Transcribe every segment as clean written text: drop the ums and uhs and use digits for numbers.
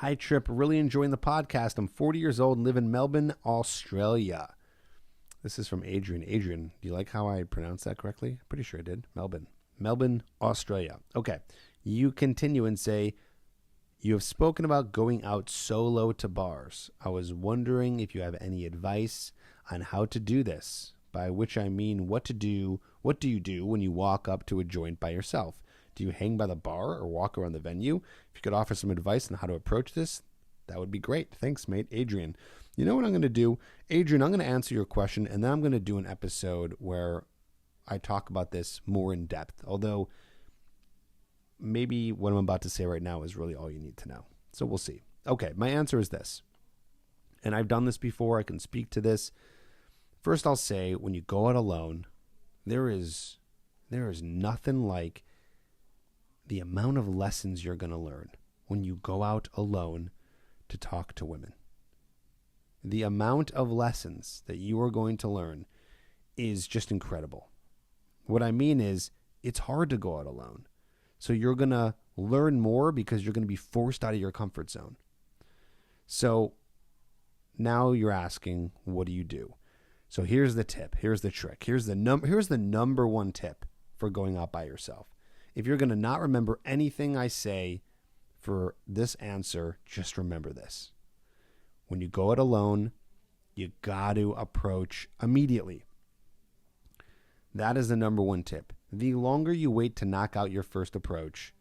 Hi, Trip. Really enjoying the podcast. I'm 40 years old and live in Melbourne, Australia. This is from Adrian. Adrian, do you like how I pronounced that correctly? Pretty sure I did. Melbourne, Australia. Okay. You continue and say, you have spoken about going out solo to bars. I was wondering if you have any advice on how to do this, by which I mean what do you do when you walk up to a joint by yourself? Do you hang by the bar or walk around the venue? If you could offer some advice on how to approach this, that would be great. Thanks, mate. Adrian. You know what I'm going to do? Adrian, I'm going to answer your question, and then I'm going to do an episode where I talk about this more in depth, although maybe what I'm about to say right now is really all you need to know. So we'll see. Okay, my answer is this, and I've done this before. I can speak to this. First, I'll say when you go out alone, there is nothing like the amount of lessons you're going to learn when you go out alone to talk to women. The amount of lessons that you are going to learn is just incredible. What I mean is, it's hard to go out alone. So you're going to learn more because you're going to be forced out of your comfort zone. So now you're asking, what do you do? So here's the tip. Here's the trick. Here's the number one tip for going out by yourself. If you're going to not remember anything I say for this answer, just remember this. When you go it alone, you got to approach immediately. That is the number one tip. The longer you wait to knock out your first approach,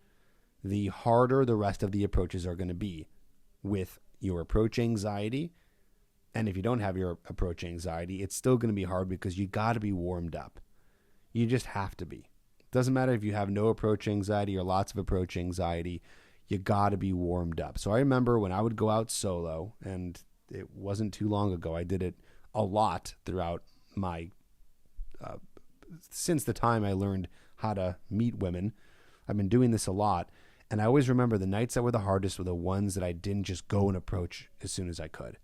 the harder the rest of the approaches are going to be with your approach anxiety. And if you don't have your approach anxiety, it's still going to be hard because you got to be warmed up. You just have to be. Doesn't matter if you have no approach anxiety or lots of approach anxiety, you got to be warmed up. So I remember when I would go out solo, and it wasn't too long ago, I did it a lot throughout my, since the time I learned how to meet women. I've been doing this a lot. And I always remember the nights that were the hardest were the ones that I didn't just go and approach as soon as I could.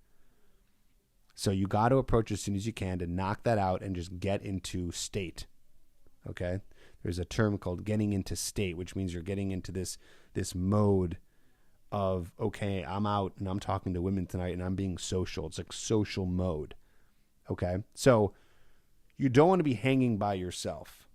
So you got to approach as soon as you can to knock that out and just get into state. Okay? There's a term called getting into state, which means you're getting into this mode of, okay, I'm out and I'm talking to women tonight and I'm being social. It's like social mode. Okay? So you don't want to be hanging by yourself.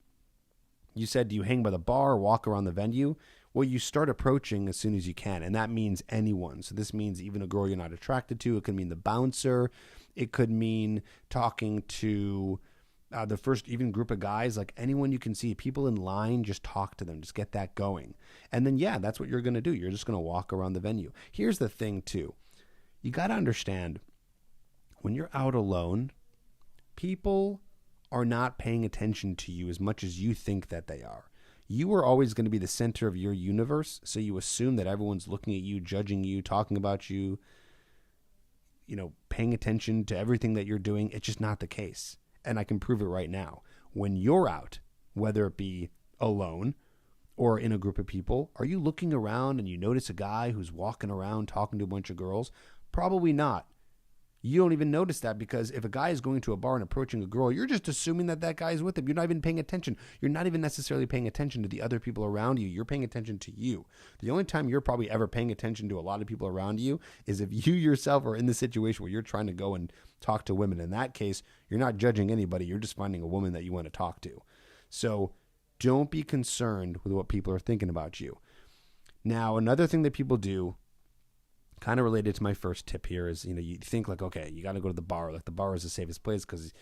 You said, do you hang by the bar or walk around the venue? Well, you start approaching as soon as you can, and that means anyone. So this means even a girl you're not attracted to. It could mean the bouncer. It could mean talking to the first even group of guys, like anyone you can see, people in line, just talk to them, just get that going. And then, yeah, that's what you're going to do. You're just going to walk around the venue. Here's the thing too. You got to understand, when you're out alone, people are not paying attention to you as much as you think that they are. You are always going to be the center of your universe. So you assume that everyone's looking at you, judging you, talking about you, paying attention to everything that you're doing. It's just not the case. And I can prove it right now. When you're out, whether it be alone or in a group of people, are you looking around and you notice a guy who's walking around talking to a bunch of girls? Probably not. You don't even notice that because if a guy is going to a bar and approaching a girl, you're just assuming that guy is with him. You're not even paying attention. You're not even necessarily paying attention to the other people around you. You're paying attention to you. The only time you're probably ever paying attention to a lot of people around you is if you yourself are in the situation where you're trying to go and talk to women. In that case, you're not judging anybody. You're just finding a woman that you want to talk to. So don't be concerned with what people are thinking about you. Now, another thing that people do, kind of related to my first tip here, is you think like, okay, you got to go to the bar. Like the bar is the safest place because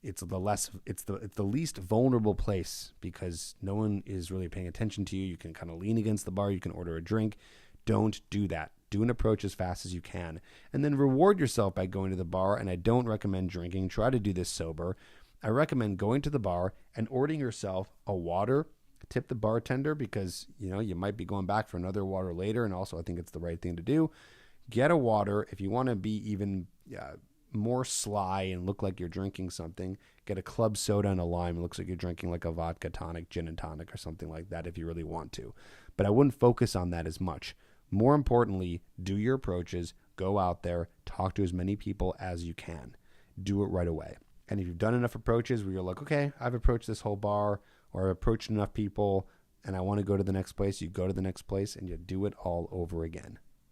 it's the least vulnerable place because no one is really paying attention to you. You can kind of lean against the bar. You can order a drink. Don't do that. Do an approach as fast as you can, and then reward yourself by going to the bar. And I don't recommend drinking. Try to do this sober. I recommend going to the bar and ordering yourself a water. Tip the bartender because, you might be going back for another water later. And also I think it's the right thing to do. Get a water. If you want to be even more sly and look like you're drinking something, get a club soda and a lime. It looks like you're drinking like a vodka tonic, gin and tonic or something like that if you really want to. But I wouldn't focus on that as much. More importantly, do your approaches. Go out there. Talk to as many people as you can. Do it right away. And if you've done enough approaches where you're like, okay, I've approached this whole bar, or I've approached enough people and I want to go to the next place, you go to the next place and you do it all over again.